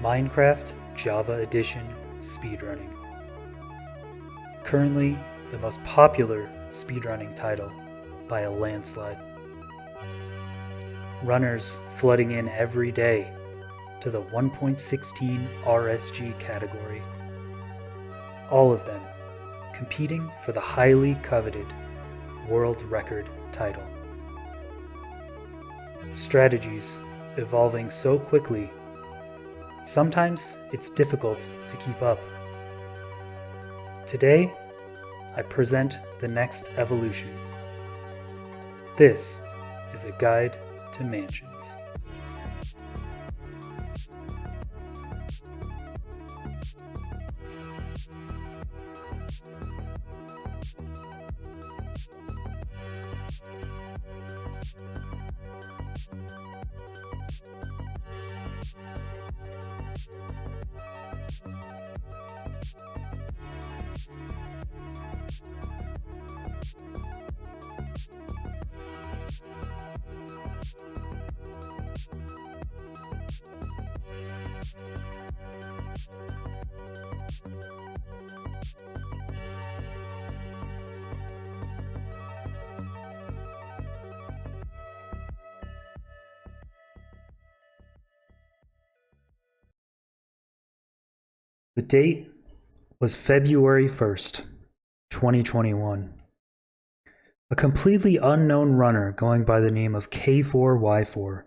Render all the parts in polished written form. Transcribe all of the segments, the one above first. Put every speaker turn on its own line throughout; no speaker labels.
Minecraft Java Edition Speedrunning. Currently the most popular speedrunning title by a landslide. Runners flooding in every day to the 1.16 RSG category. All of them competing for the highly coveted world record title. Strategies evolving so quickly, sometimes it's difficult to keep up. Today, I present the next evolution. This is a guide to mansions. The date was February 1st, 2021. A completely unknown runner going by the name of K4Y4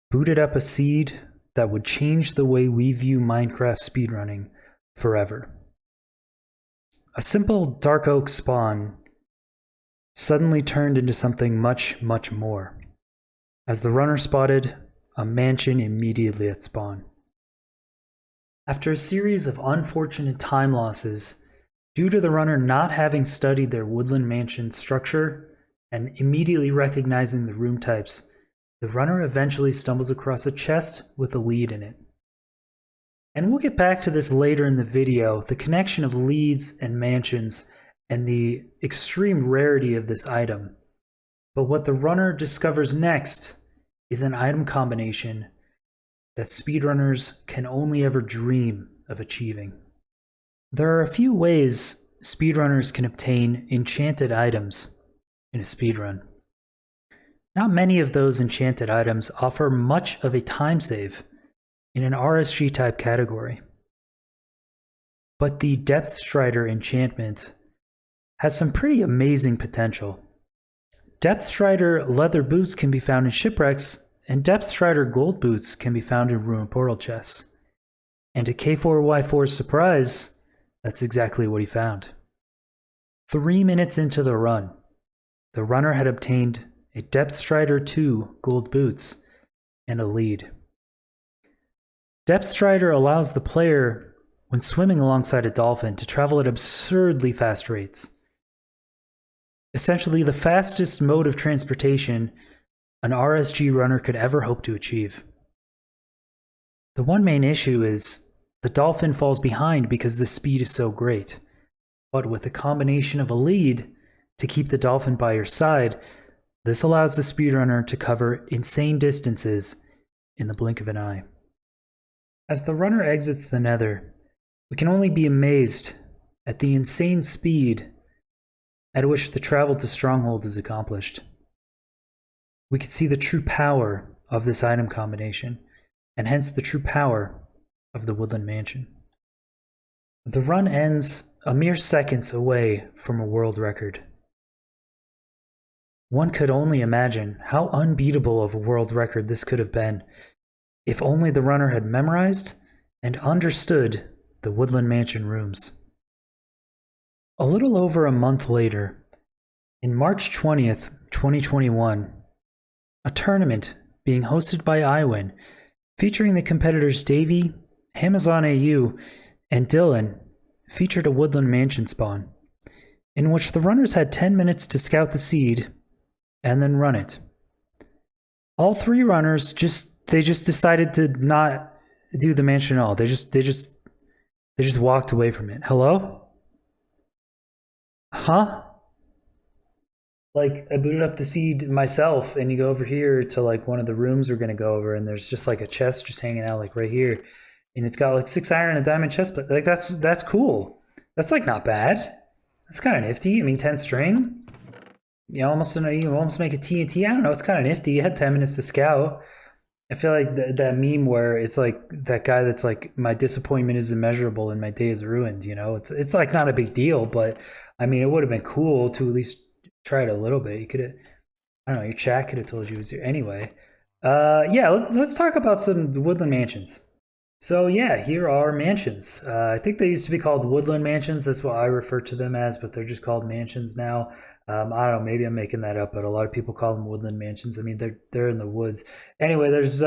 booted up a seed that would change the way we view Minecraft speedrunning forever. A simple dark oak spawn suddenly turned into something much, much more, as the runner spotted a mansion immediately at spawn. After a series of unfortunate time losses, due to the runner not having studied their woodland mansion structure and immediately recognizing the room types, the runner eventually stumbles across a chest with a lead in it. And we'll get back to this later in the video, the connection of leads and mansions and the extreme rarity of this item. But what the runner discovers next is an item combination that speedrunners can only ever dream of achieving. There are a few ways speedrunners can obtain enchanted items in a speedrun. Not many of those enchanted items offer much of a time save in an RSG type category. But the Depth Strider enchantment has some pretty amazing potential. Depth Strider leather boots can be found in shipwrecks, and Depth Strider gold boots can be found in ruined portal chests. And to K4Y4's surprise, that's exactly what he found. 3 minutes into the run, the runner had obtained a Depth Strider 2 gold boots and a lead. Depth Strider allows the player, when swimming alongside a dolphin, to travel at absurdly fast rates. Essentially the fastest mode of transportation an RSG runner could ever hope to achieve. The one main issue is the dolphin falls behind because the speed is so great. But with a combination of a lead to keep the dolphin by your side, this allows the speedrunner to cover insane distances in the blink of an eye. As the runner exits the Nether, we can only be amazed at the insane speed at which the travel to Stronghold is accomplished. We can see the true power of this item combination, and hence the true power of the Woodland Mansion. The run ends a mere seconds away from a world record. One could only imagine how unbeatable of a world record this could have been if only the runner had memorized and understood the Woodland Mansion rooms. A little over a month later, in March 20th, 2021, a tournament being hosted by iWin, featuring the competitors Davey, Amazon AU, and Dylan, featured a Woodland Mansion spawn, in which the runners had 10 minutes to scout the seed and then run it. All three runners just decided to not do the mansion at all. They just walked away from it. Hello? Huh? Like, I booted up the seed myself, and you go over here to like one of the rooms we're gonna go over, and there's just like a chest just hanging out like right here. and it's got like 6 iron and a diamond chest, but like that's cool. That's like not bad. That's kind of nifty. I mean, 10 string. You almost make a TNT. I don't know. It's kind of nifty. You had 10 minutes to scout. I feel like that meme where it's like that guy that's like, my disappointment is immeasurable and my day is ruined. You know, it's like not a big deal, but I mean, it would have been cool to at least try it a little bit. You could have, I don't know, your chat could have told you it was here anyway. Yeah, let's talk about some woodland mansions. So yeah, here are mansions. I think they used to be called woodland mansions. That's what I refer to them as, but they're just called mansions now. I don't know, maybe I'm making that up, but a lot of people call them woodland mansions. I mean, they're in the woods. Anyway, there's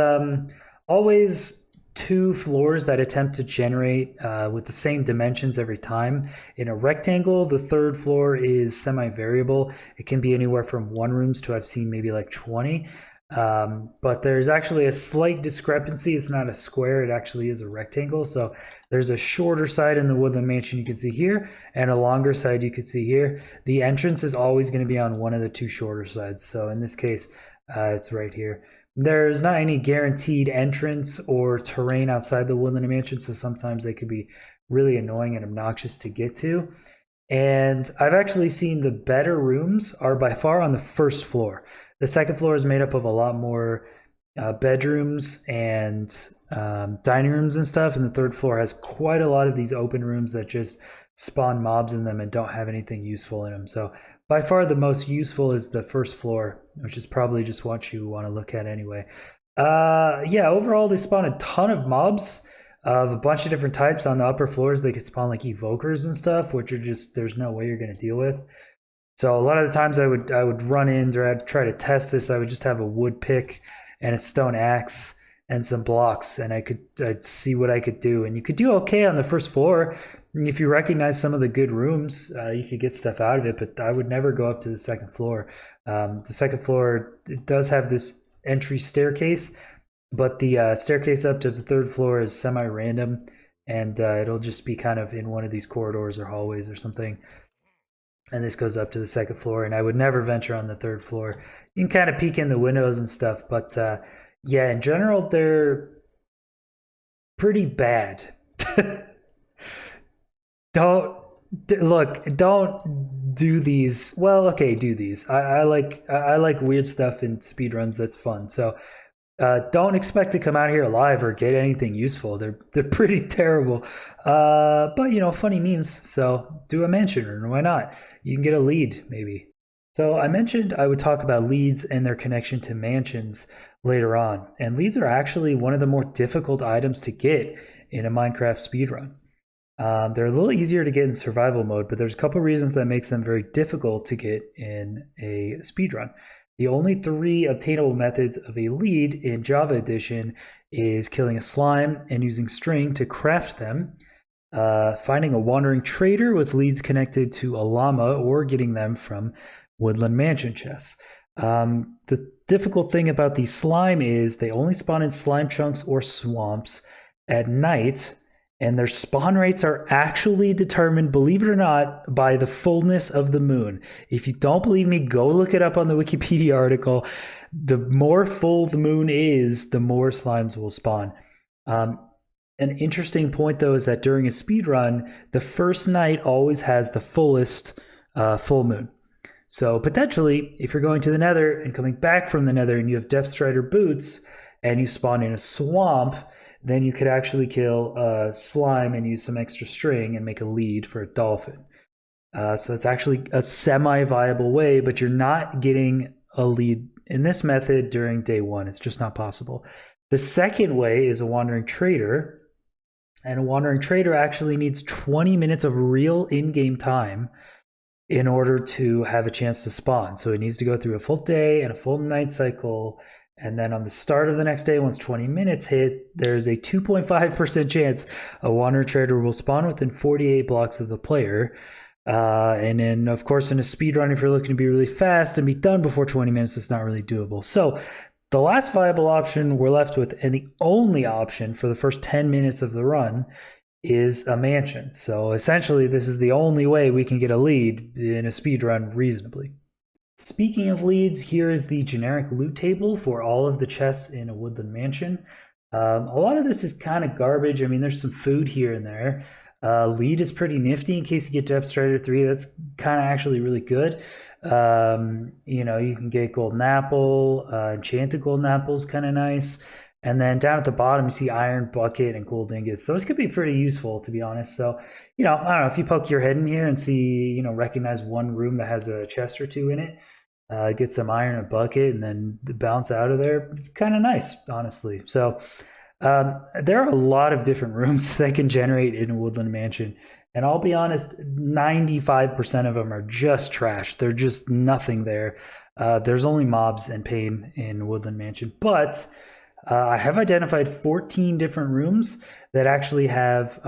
always 2 floors that attempt to generate with the same dimensions every time. In a rectangle, the 3rd floor is semi-variable. It can be anywhere from 1 rooms to, I've seen, maybe like 20. But there's actually a slight discrepancy. It's not a square, it actually is a rectangle. So there's a shorter side in the woodland mansion you can see here, and a longer side you can see here. The entrance is always going to be on one of the 2 shorter sides. So in this case, it's right here. There's not any guaranteed entrance or terrain outside the woodland mansion, so sometimes they could be really annoying and obnoxious to get to. And I've actually seen the better rooms are by far on the 1st floor. The 2nd floor is made up of a lot more bedrooms and dining rooms and stuff, and the 3rd floor has quite a lot of these open rooms that just spawn mobs in them and don't have anything useful in them. So by far the most useful is the 1st floor, which is probably just what you want to look at anyway. Yeah, overall they spawn a ton of mobs of a bunch of different types. On the upper floors they could spawn like evokers and stuff, which are just, there's no way you're going to deal with. So a lot of the times I would run in, or I'd try to test this. I would just have a wood pick and a stone axe and some blocks, and I'd see what I could do. And you could do okay on the 1st floor. And if you recognize some of the good rooms, you could get stuff out of it. But I would never go up to the 2nd floor. The 2nd floor, it does have this entry staircase, but the staircase up to the 3rd floor is semi-random, and it'll just be kind of in one of these corridors or hallways or something. And this goes up to the 2nd floor, and I would never venture on the 3rd floor. You can kind of peek in the windows and stuff, but yeah, in general, they're pretty bad. Don't do these. Well, okay, do these. I like weird stuff in speedruns. That's fun. So don't expect to come out here alive or get anything useful. They're pretty terrible. But you know, funny memes. So do a mansion run. Why not? You can get a lead maybe. So I mentioned I would talk about leads and their connection to mansions later on. And leads are actually one of the more difficult items to get in a Minecraft speedrun. They're a little easier to get in survival mode, but there's a couple reasons that makes them very difficult to get in a speedrun. The only 3 obtainable methods of a lead in Java Edition is killing a slime and using string to craft them, finding a wandering trader with leads connected to a llama, or getting them from woodland mansion chests. The difficult thing about these slime is they only spawn in slime chunks or swamps at night, and their spawn rates are actually determined, believe it or not, by the fullness of the moon. If you don't believe me, go look it up on the Wikipedia article. The more full the moon is, the more slimes will spawn. An interesting point, though, is that during a speed run, the first night always has the fullest full moon. So potentially, if you're going to the nether and coming back from the nether and you have Depth Strider boots and you spawn in a swamp, then you could actually kill a slime and use some extra string and make a lead for a dolphin. So that's actually a semi-viable way, but you're not getting a lead in this method during day 1. It's just not possible. The second way is a wandering trader, and a wandering trader actually needs 20 minutes of real in-game time in order to have a chance to spawn. So it needs to go through a full day and a full night cycle. And then on the start of the next day, once 20 minutes hit, there's a 2.5% chance a wandering trader will spawn within 48 blocks of the player. And then, of course, in a speedrun, if you're looking to be really fast and be done before 20 minutes, it's not really doable. So the last viable option we're left with, and the only option for the first 10 minutes of the run, is a mansion. So essentially, this is the only way we can get a lead in a speedrun reasonably. Speaking of leads, here is the generic loot table for all of the chests in a woodland mansion. A lot of this is kind of garbage. I mean, there's some food here and there. Lead is pretty nifty in case you get to Strider 3. That's kind of actually really good. You know, you can get golden apple, enchanted golden apple is kind of nice. And then down at the bottom, you see iron bucket and gold ingots. Those could be pretty useful, to be honest. So, you know, I don't know if you poke your head in here and see, you know, recognize one room that has a chest or two in it, get some iron, a bucket, and then bounce out of there. It's kind of nice, honestly. So there are a lot of different rooms that can generate in a woodland mansion. And I'll be honest, 95% of them are just trash. They're just nothing there. There's only mobs and pain in Woodland Mansion. But I have identified 14 different rooms that actually have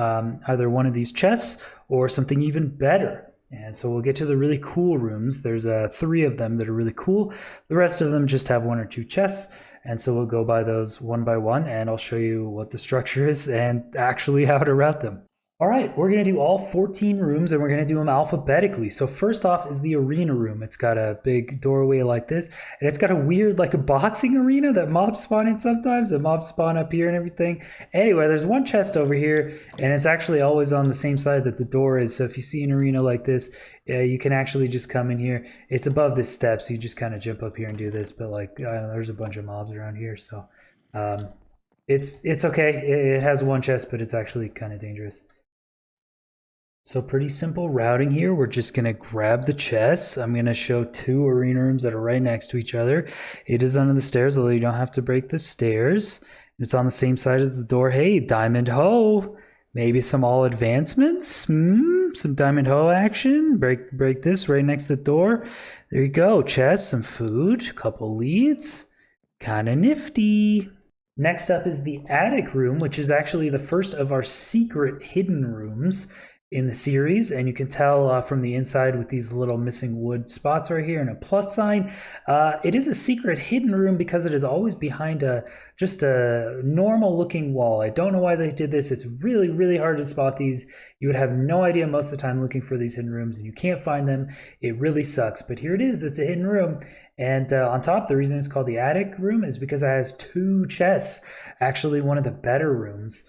either one of these chests or something even better. And so we'll get to the really cool rooms. There's 3 of them that are really cool. The rest of them just have 1 or 2 chests. And so we'll go by those one by one, and I'll show you what the structure is and actually how to route them. All right, we're going to do all 14 rooms, and we're going to do them alphabetically. So first off is the arena room. It's got a big doorway like this, and it's got a weird, like a boxing arena that mobs spawn in sometimes. The mobs spawn up here and everything. Anyway, there's one chest over here, and it's actually always on the same side that the door is. So if you see an arena like this, you can actually just come in here. It's above this step, so you just kind of jump up here and do this. But like, there's a bunch of mobs around here, so it's okay. It has one chest, but it's actually kind of dangerous. So pretty simple routing here. We're just going to grab the chests. I'm going to show 2 arena rooms that are right next to each other. It is under the stairs, although you don't have to break the stairs. It's on the same side as the door. Hey, Diamond Hoe. Maybe some all advancements? Some Diamond Hoe action. Break this right next to the door. There you go. Chests, some food, a couple leads. Kind of nifty. Next up is the attic room, which is actually the first of our secret hidden rooms in the series, and you can tell from the inside with these little missing wood spots right here and a plus sign. It is a secret hidden room because it is always behind just a normal looking wall. I don't know why they did this. It's really, really hard to spot these. You would have no idea most of the time looking for these hidden rooms, and you can't find them. It really sucks, but here it is. It's a hidden room. And on top, the reason it's called the attic room is because it has 2 chests, actually one of the better rooms.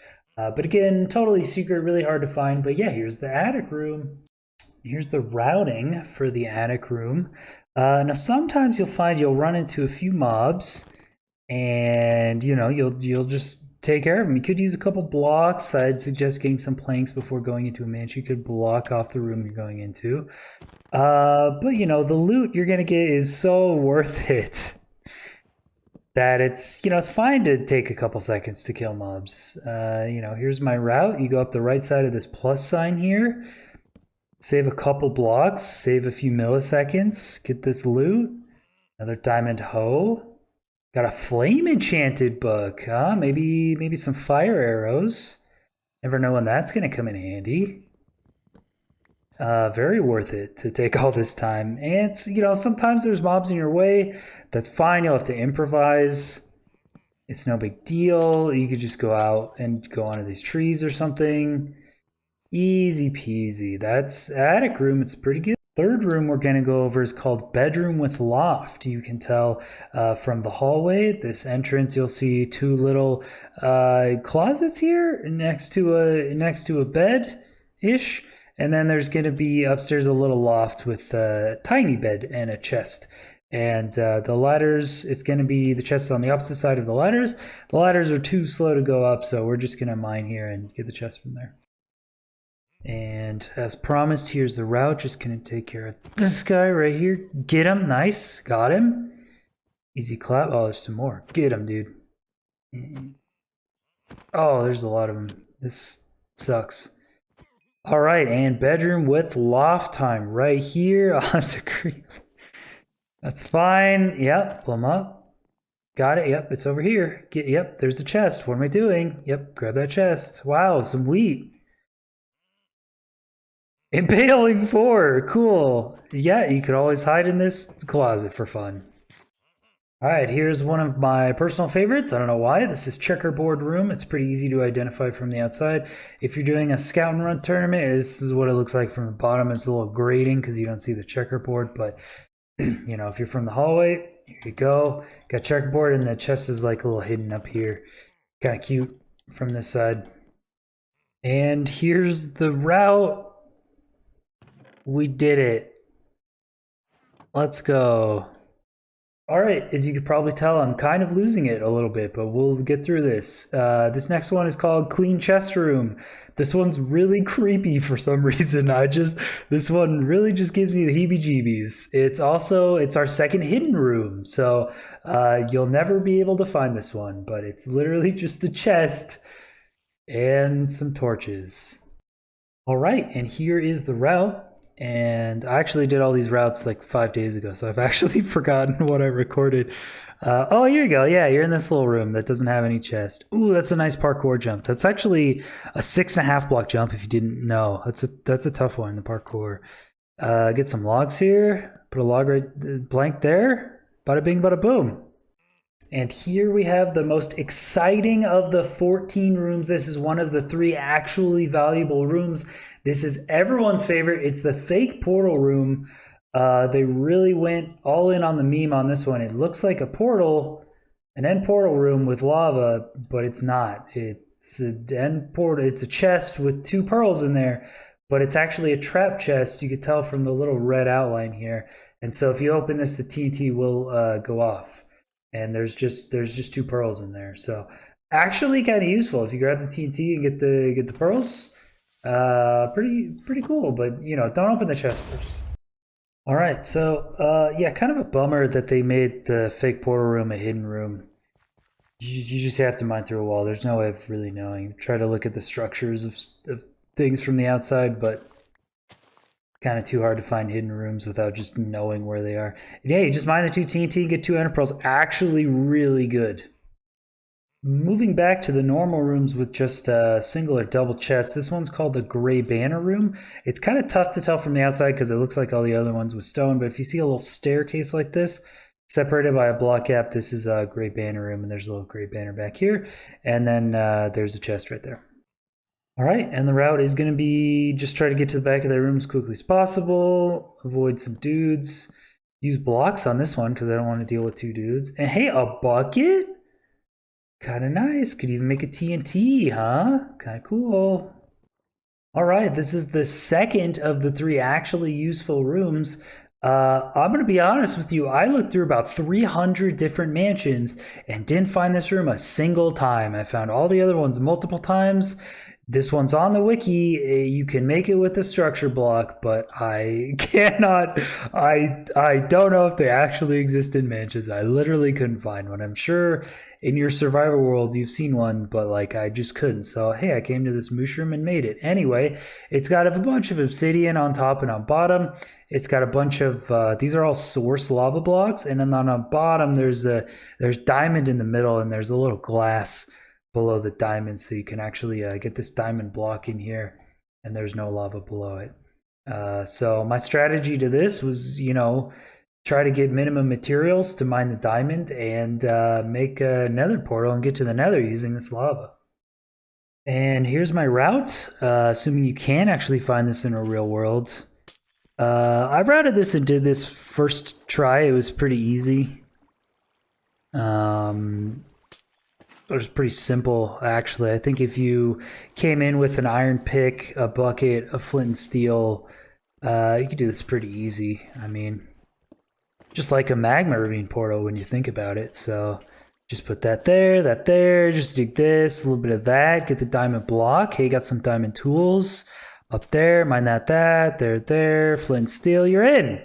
But again, totally secret, really hard to find. But yeah, here's the attic room. Here's the routing for the attic room. Now, sometimes you'll run into a few mobs, and you know you'll just take care of them. You could use a couple blocks. I'd suggest getting some planks before going into a mansion. You could block off the room you're going into. But you know the loot you're gonna get is so worth it that it's, you know, it's fine to take a couple seconds to kill mobs. You know, here's my route. You go up the right side of this plus sign here, save a couple blocks, save a few milliseconds, get this loot. Another Diamond Hoe. Got a flame enchanted book, huh? Maybe some fire arrows. Never know when that's gonna come in handy. Very worth it to take all this time. And, you know, sometimes there's mobs in your way. That's fine. You'll have to improvise. It's no big deal. You could just go out and go onto these trees or something. Easy peasy. That's attic room. It's pretty good. Third room we're going to go over is called bedroom with loft. You can tell from the hallway, this entrance, you'll see 2 little closets here next to a bed-ish. And then there's going to be upstairs a little loft with a tiny bed and a chest. And the ladders, it's going to be the chests on the opposite side of the ladders. The ladders are too slow to go up, so we're just going to mine here and get the chest from there. And as promised, here's the route. Just going to take care of this guy right here. Get him. Nice. Got him. Easy clap. Oh, there's some more. Get him, dude. Oh, there's a lot of them. This sucks. All right, and bedroom with loft time right here. Oh, that's a creep. That's fine. Yep, plumb up. Got it. Yep, it's over here. Yep, there's a chest. What am I doing? Yep, grab that chest. Wow, some wheat. Impaling 4. Cool. Yeah, you could always hide in this closet for fun. All right, here's one of my personal favorites. I don't know why. This is checkerboard room. It's pretty easy to identify from the outside. If you're doing a scout and run tournament, this is what it looks like from the bottom. It's a little grating because you don't see the checkerboard, but you know, if you're from the hallway, here you go. Got checkerboard, and the chest is like a little hidden up here. Kind of cute from this side. And here's the route. We did it. Let's go. All right, as you could probably tell, I'm kind of losing it a little bit, but we'll get through this. This next one is called Clean Chest Room. This one's really creepy for some reason. This one really just gives me the heebie-jeebies. It's our second hidden room, so you'll never be able to find this one, but it's literally just a chest and some torches. All right, and here is the route. And I actually did all these routes like 5 days ago, so I've actually forgotten what I recorded. Oh, here you go. Yeah, you're in this little room that doesn't have any chest. Ooh, that's a nice parkour jump. That's actually a 6.5 block jump. If you didn't know, that's a tough one. The parkour. Get some logs here. Put a log right blank there. Bada bing, bada boom. And here we have the most exciting of the 14 rooms. This is one of the 3 actually valuable rooms. This is everyone's favorite. It's the fake portal room. They really went all in on the meme on this one. It looks like a portal, an end portal room with lava, but it's not. It's an end portal. It's a chest with 2 pearls in there, but it's actually a trap chest. You could tell from the little red outline here. And so if you open this, the TNT will go off. And there's just 2 pearls in there, so actually kind of useful if you grab the TNT and get the pearls. Pretty cool, but don't open the chest first. All right, so yeah, kind of a bummer that they made the fake portal room a hidden room. You just have to mine through a wall. There's no way of really knowing. Try to look at the structures of things from the outside, but kind of too hard to find hidden rooms without just knowing where they are. And yeah, you just mine the 2 TNT, get 2 ender pearls. Actually really good. Moving back to the normal rooms with just a single or double chest, this one's called the Gray Banner Room. It's kind of tough to tell from the outside because it looks like all the other ones with stone, but if you see a little staircase like this, separated by a block gap, this is a Gray Banner Room, and there's a little gray banner back here, and then there's a chest right there. All right, and the route is going to be just try to get to the back of the room as quickly as possible, avoid some dudes, use blocks on this one because I don't want to deal with 2 dudes. And hey, a bucket? Kind of nice. Could even make a TNT, huh? Kind of cool. All right, this is the second of the 3 actually useful rooms. I'm going to be honest with you. I looked through about 300 different mansions and didn't find this room a single time. I found all the other ones multiple times. This one's on the wiki. You can make it with a structure block, but I cannot. I don't know if they actually exist in mansions. I literally couldn't find one. I'm sure in your survival world you've seen one, but like I just couldn't. So hey, I came to this moosh room and made it. Anyway, it's got a bunch of obsidian on top and on bottom. It's got a bunch of these are all source lava blocks, and then on the bottom there's diamond in the middle, and there's a little glass below the diamond, so you can actually get this diamond block in here, and there's no lava below it. So my strategy to this was, try to get minimum materials to mine the diamond and make a nether portal and get to the nether using this lava. And here's my route, assuming you can actually find this in a real world. I routed this and did this first try. It was pretty easy. It was pretty simple, actually. I think if you came in with an iron pick, a bucket, a flint and steel, you could do this pretty easy. I mean, just like a magma ravine portal when you think about it. So just put that there, just dig this, a little bit of that, get the diamond block. Hey, got some diamond tools up there, mine that, there, flint and steel, you're in.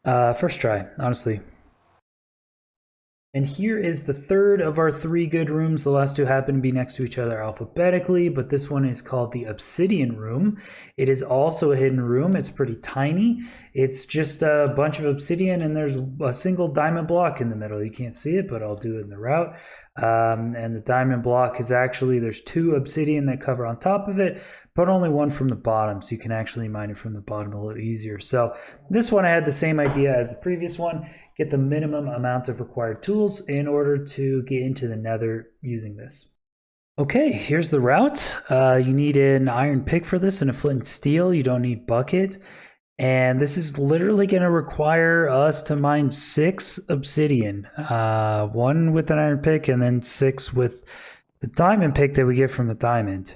First try, honestly. And here is the third of our 3 good rooms. The last 2 happen to be next to each other alphabetically, but this one is called the Obsidian Room. It is also a hidden room. It's pretty tiny. It's just a bunch of obsidian, and there's a single diamond block in the middle. You can't see it, but I'll do it in the route. And the diamond block is actually, there's 2 obsidian that cover on top of it, but only 1 from the bottom, so you can actually mine it from the bottom a little easier. So this one I had the same idea as the previous one. Get the minimum amount of required tools in order to get into the nether using this. Okay, here's the route. You need an iron pick for this and a flint and steel. You don't need bucket. And this is literally going to require us to mine 6 obsidian, 1 with an iron pick, and then 6 with the diamond pick that we get from the diamond.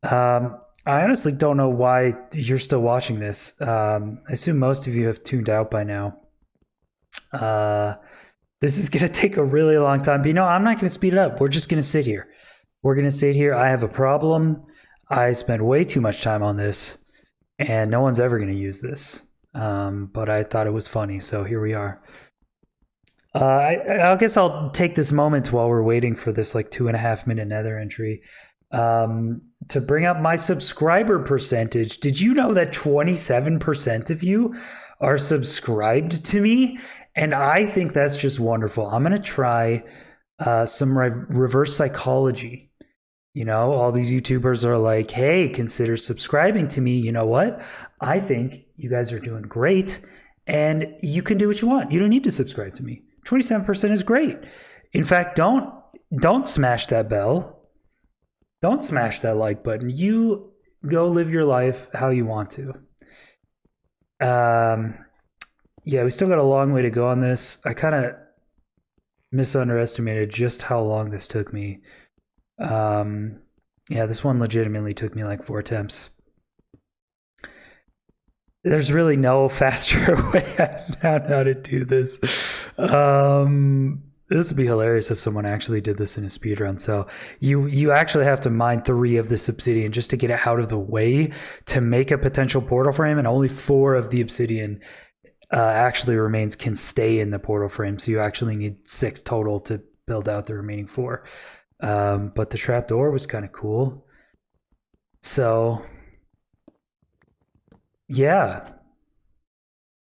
I honestly don't know why you're still watching this. I assume most of you have tuned out by now. This is going to take a really long time, but you know, I'm not going to speed it up. We're just going to sit here. We're going to sit here. I have a problem. I spent way too much time on this, and no one's ever going to use this. But I thought it was funny, so here we are. I guess I'll take this moment while we're waiting for this like 2.5 minute nether entry to bring up my subscriber percentage. Did you know that 27% of you are subscribed to me? And I think that's just wonderful. I'm going to try some reverse psychology. You know, all these YouTubers are like, hey, consider subscribing to me. You know what? I think you guys are doing great and you can do what you want. You don't need to subscribe to me. 27% is great. In fact, don't smash that bell. Don't smash that like button. You go live your life how you want to. Yeah, we still got a long way to go on this. I kind of misunderestimated just how long this took me. Yeah, this one legitimately took me like 4 attempts. There's really no faster way I found how to do this. This would be hilarious if someone actually did this in a speedrun. So you actually have to mine 3 of this obsidian just to get it out of the way to make a potential portal frame, and only 4 of the obsidian actually remains can stay in the portal frame. So you actually need 6 total to build out the remaining 4. But the trapdoor was kind of cool. So yeah.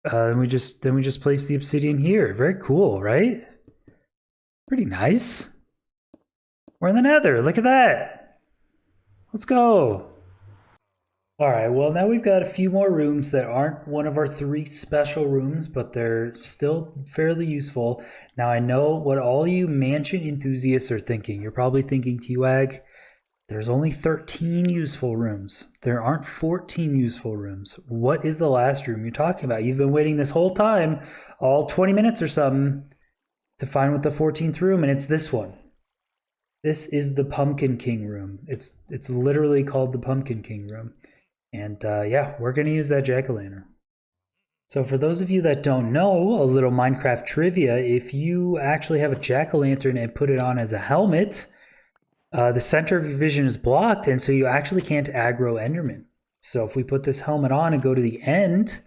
Then we just place the obsidian here. Very cool, right? Pretty nice. We're in the nether. Look at that. Let's go. All right, well, now we've got a few more rooms that aren't one of our 3 special rooms, but they're still fairly useful. Now, I know what all you mansion enthusiasts are thinking. You're probably thinking, T-Wag, there's only 13 useful rooms. There aren't 14 useful rooms. What is the last room you're talking about? You've been waiting this whole time, all 20 minutes or something, to find what the 14th room, and it's this one. This is the Pumpkin King room. It's literally called the Pumpkin King room. And yeah, we're going to use that jack-o'-lantern. So for those of you that don't know, a little Minecraft trivia, if you actually have a jack-o'-lantern and put it on as a helmet, the center of your vision is blocked, and so you actually can't aggro Enderman. So if we put this helmet on and go to the end,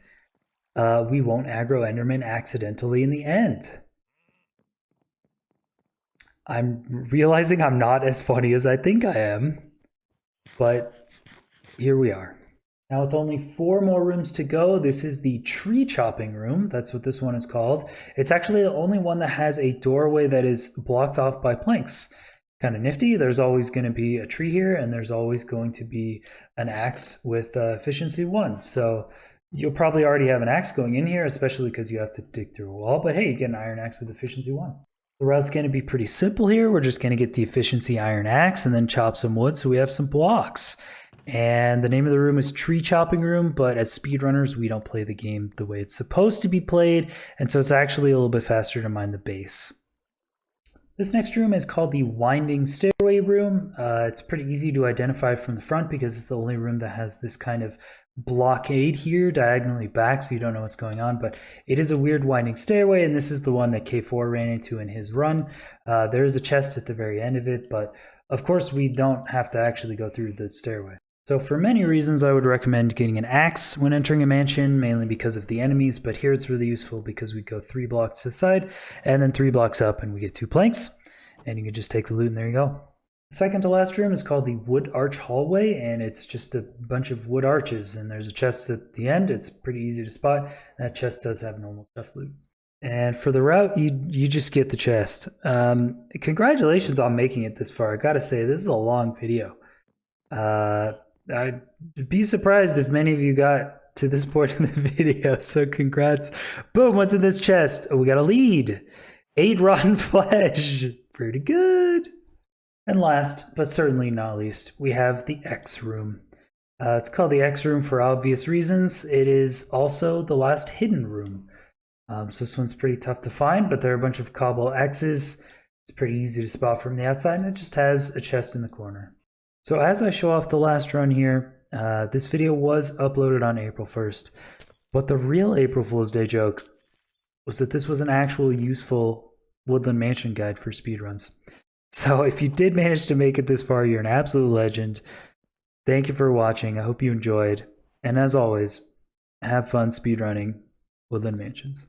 we won't aggro Enderman accidentally in the end. I'm realizing I'm not as funny as I think I am, but here we are. Now with only 4 more rooms to go, this is the tree chopping room. That's what this one is called. It's actually the only one that has a doorway that is blocked off by planks. Kind of nifty. There's always going to be a tree here, and there's always going to be an axe with efficiency 1. So you'll probably already have an axe going in here, especially because you have to dig through a wall. But hey, you get an iron axe with efficiency 1. The route's going to be pretty simple here. We're just going to get the efficiency iron axe and then chop some wood so we have some blocks. And the name of the room is Tree Chopping Room, but as speedrunners, we don't play the game the way it's supposed to be played, and so it's actually a little bit faster to mine the base. This next room is called the Winding Stairway Room. It's pretty easy to identify from the front because it's the only room that has this kind of blockade here diagonally back, so you don't know what's going on, but it is a weird winding stairway, and this is the one that K4 ran into in his run. There is a chest at the very end of it, but of course we don't have to actually go through the stairway. So for many reasons, I would recommend getting an axe when entering a mansion, mainly because of the enemies, but here it's really useful because we go 3 blocks to the side and then 3 blocks up and we get 2 planks, and you can just take the loot and there you go. The second to last room is called the Wood Arch Hallway, and it's just a bunch of wood arches, and there's a chest at the end. It's pretty easy to spot. That chest does have normal chest loot. And for the route, you just get the chest. Congratulations on making it this far. I gotta say, this is a long video. I'd be surprised if many of you got to this point in the video, so congrats. Boom, what's in this chest? Oh, we got a lead. 8 rotten flesh. Pretty good. And last, but certainly not least, we have the X room. It's called the X room for obvious reasons. It is also the last hidden room. So this one's pretty tough to find, but there are a bunch of cobble X's. It's pretty easy to spot from the outside, and it just has a chest in the corner. So as I show off the last run here, this video was uploaded on April 1st, but the real April Fool's Day joke was that this was an actual useful Woodland Mansion guide for speedruns. So if you did manage to make it this far, you're an absolute legend. Thank you for watching. I hope you enjoyed. And as always, have fun speedrunning Woodland Mansions.